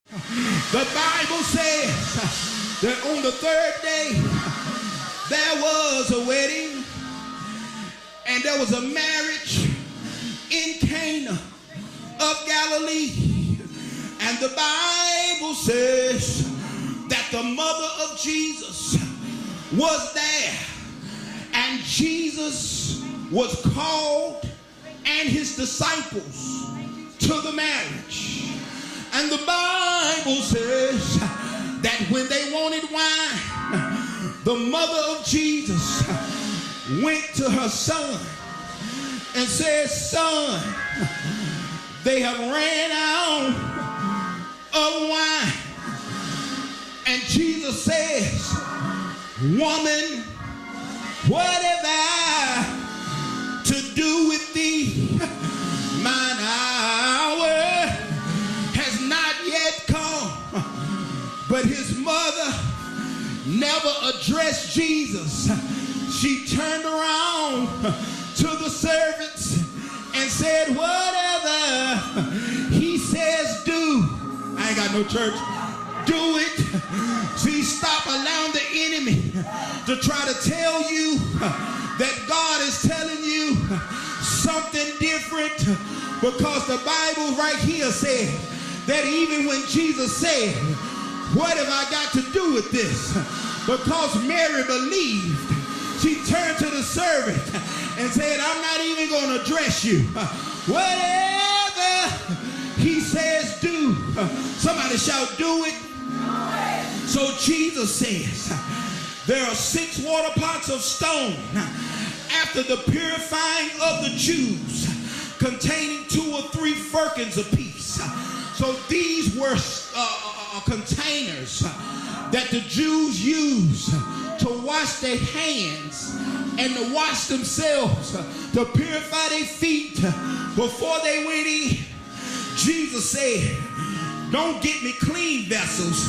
The Bible says that on the third day there was a wedding and there was a marriage in Cana of Galilee. And the Bible says that the mother of Jesus was there, and Jesus was called and his disciples to the marriage. And the Bible says that when they wanted wine, the mother of Jesus went to her son and said, "Son, they have ran out of wine." And Jesus says, "Woman, what have I to do with thee? Mine hour has not yet come." But his mother never addressed Jesus. She turned around to the servants and said, "Whatever he says, do." I ain't got no church. Do it. See, stop allowing the enemy to try to tell you that God is telling you something different, because the Bible right here said that even when Jesus said, "What have I got to do with this?" Because Mary believed, she turned to the servant and said, "I'm not even going to address you. Whatever he says, do." Somebody shout, "Do it." So Jesus says there are 6 water pots of stone after the purifying of the Jews, containing 2 or 3 firkins apiece. So these were containers that the Jews used to wash their hands and to wash themselves, to purify their feet before they went in. Jesus said, "Don't get me clean vessels,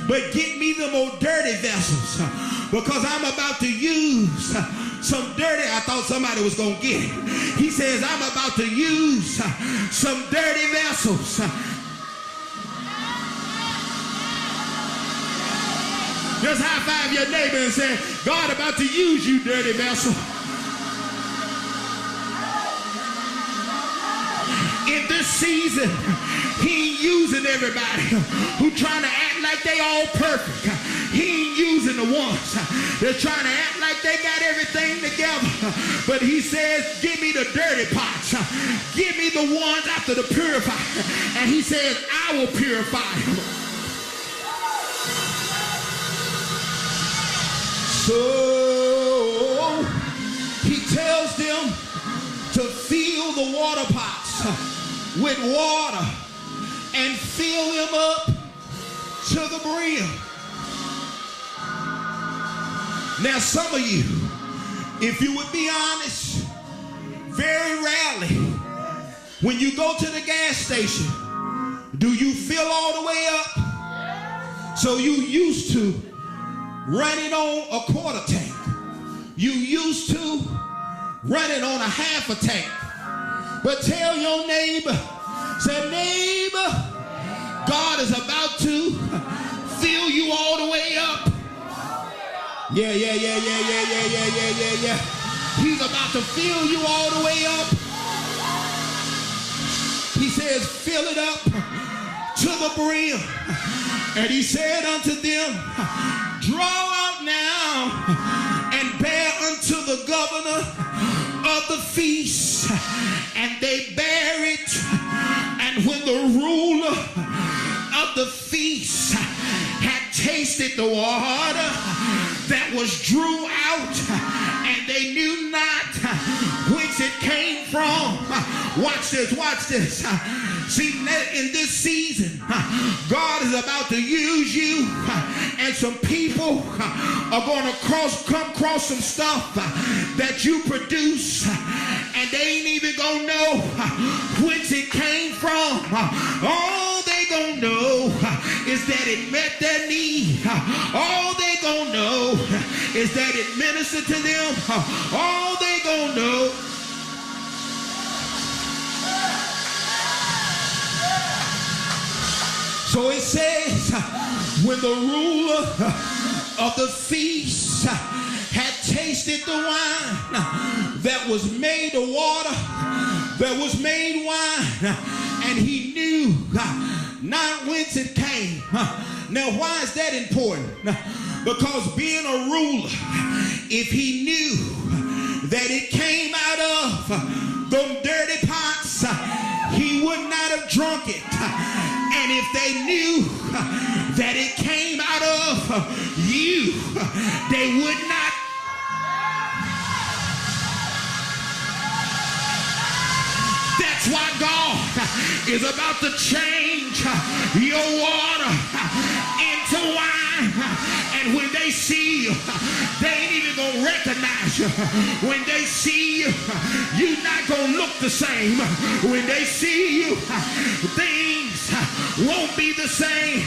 but get me them old dirty vessels, because I'm about to use some dirty." I thought somebody was going to get it. He says, "I'm about to use some dirty vessels." Just high five your neighbor and say, "God about to use you, dirty vessel." In this season, he ain't using everybody who trying to act like they all perfect. He ain't using the ones that's trying to act like they got everything together. But he says, "Give me the dirty pots. Give me the ones after the purify." And he says, "I will purify them." So he tells them to fill the water pots with water and fill them up to the brim. Now, some of you, if you would be honest, very rarely when you go to the gas station, do you fill all the way up? So you used to running on a quarter tank. You used to running on a half a tank. But tell your neighbor, say, "Neighbor, God is about to fill you all the way up." Yeah. He's about to fill you all the way up. He says, "Fill it up to the brim." And he said unto them, "Draw out now and bear unto the governor of the feast." And they bear it. And when the ruler of the feast had tasted the water that was drew out, and they knew not whence it came from. Watch this, watch this. See, in this season, God is about to use you, and some people are going to come across some stuff that you produce, and they ain't even going to know whence it came from. All they going to know is that it met their need. All they going to know is that it ministered to them. All they going to know. So it says, when the ruler of the feast had tasted the wine that was made of water, that was made wine, and he knew not whence it came. Now, why is that important? Because being a ruler, if he knew that it came out of them dirty pots, he would not have drunk it. And if they knew that it came out of you, they would not. That's why God is about to change your water into wine. And when they see you, they ain't even gonna recognize you. When they see you, you're not gonna look the same. When they see you, things won't be the same.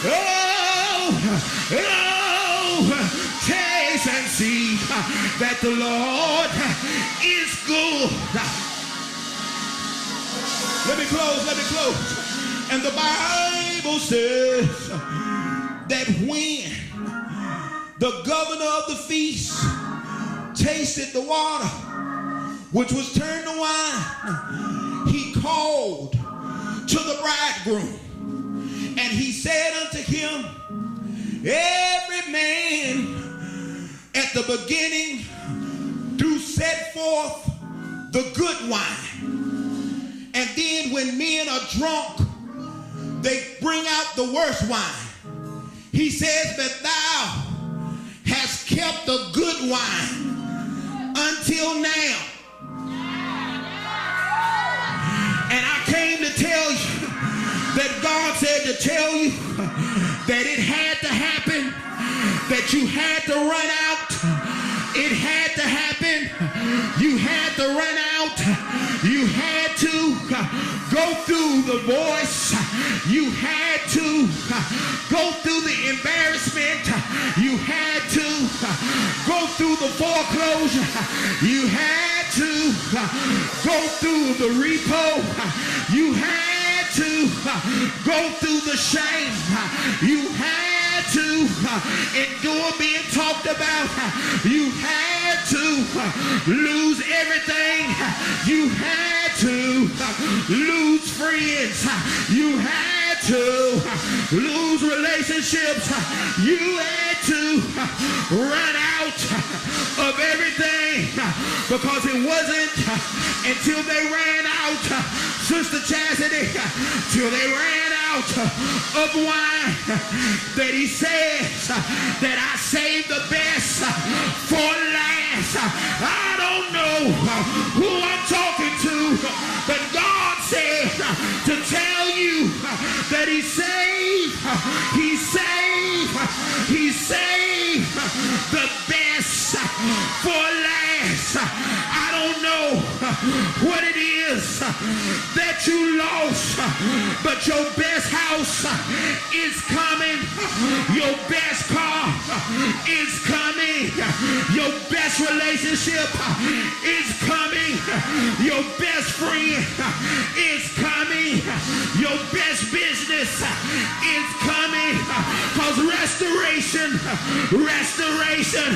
Oh, taste and see that the Lord is good. Let me close. And the Bible says that when the governor of the feast tasted the water, which was turned to wine, he called to the bridegroom, and he said unto him, every man at the beginning do set forth the good wine. And then when men are drunk, they bring out the worst wine. He says that thou hast kept the good wine until now. And I came to tell you that God said to tell you that it had to happen, that you had to run out. It had to happen. You had to run out. You had to go through the voice. You had to go through the embarrassment. You had to go through the foreclosure. You had to go through the repo. You had to go through the shame. You had to endure being talked about. You had to lose everything. You had to lose friends. You had to lose relationships. You had to run out of everything, because it wasn't until they ran out, Sister Chastity, till they ran out of wine, that he says that I saved the best for last. I don't know who I'm talking to, but God said to tell you that he saved the best for last. I don't know what it is that you lost, but your best house is coming. Your best car is coming. Your best relationship is coming. Your best friend is coming. Your best business is coming. Because restoration, restoration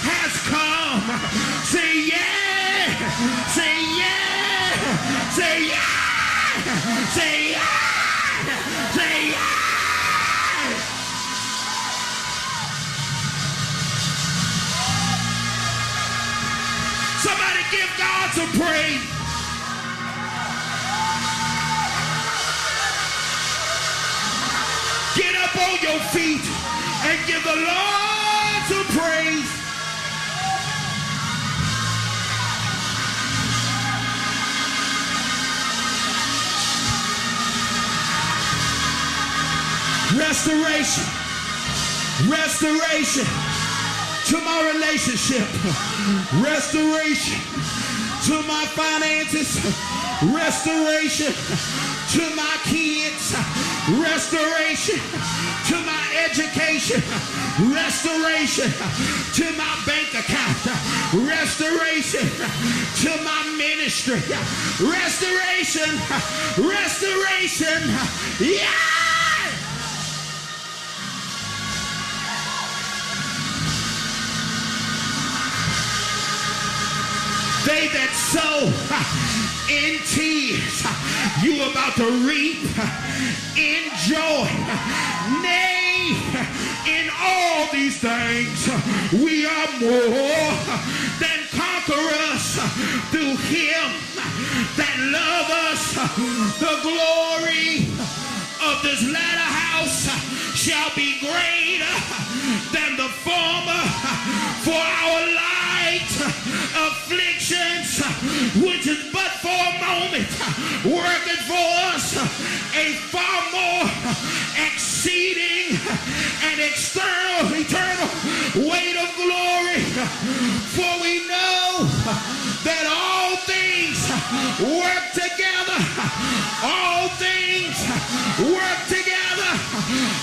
has come. Say yeah, say yeah, say yeah, say yeah, say yeah. Somebody give God some praise. Get up on your feet and give the Lord some praise. Restoration to my relationship, restoration to my finances, restoration to my kids, restoration to my education, restoration to my bank account, restoration to my ministry, restoration, restoration, yeah! They that sow in tears, you about to reap in joy. Nay, in all these things, we are more than conquerors through him that love us. The glory of this latter house shall be greater than the former, for our light afflictions, which is but for a moment, working for us a far more exceeding and eternal weight of glory. For we know that all things work together, all things work together,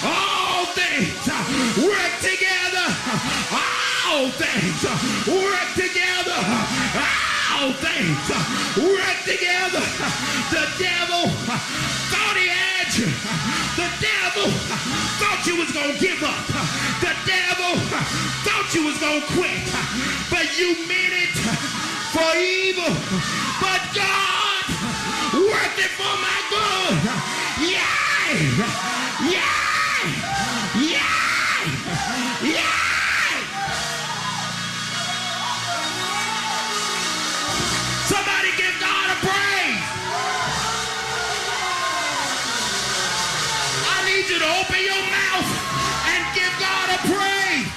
all things work together, all things work together, all things work together. The devil thought he had you. The devil thought you was going to give up. The devil thought you was going to quit. But you meant it for evil. But God worked it for my good. Yeah! Yeah! Yeah! Yeah! Somebody give God a praise. I need you to open your mouth and give God a praise.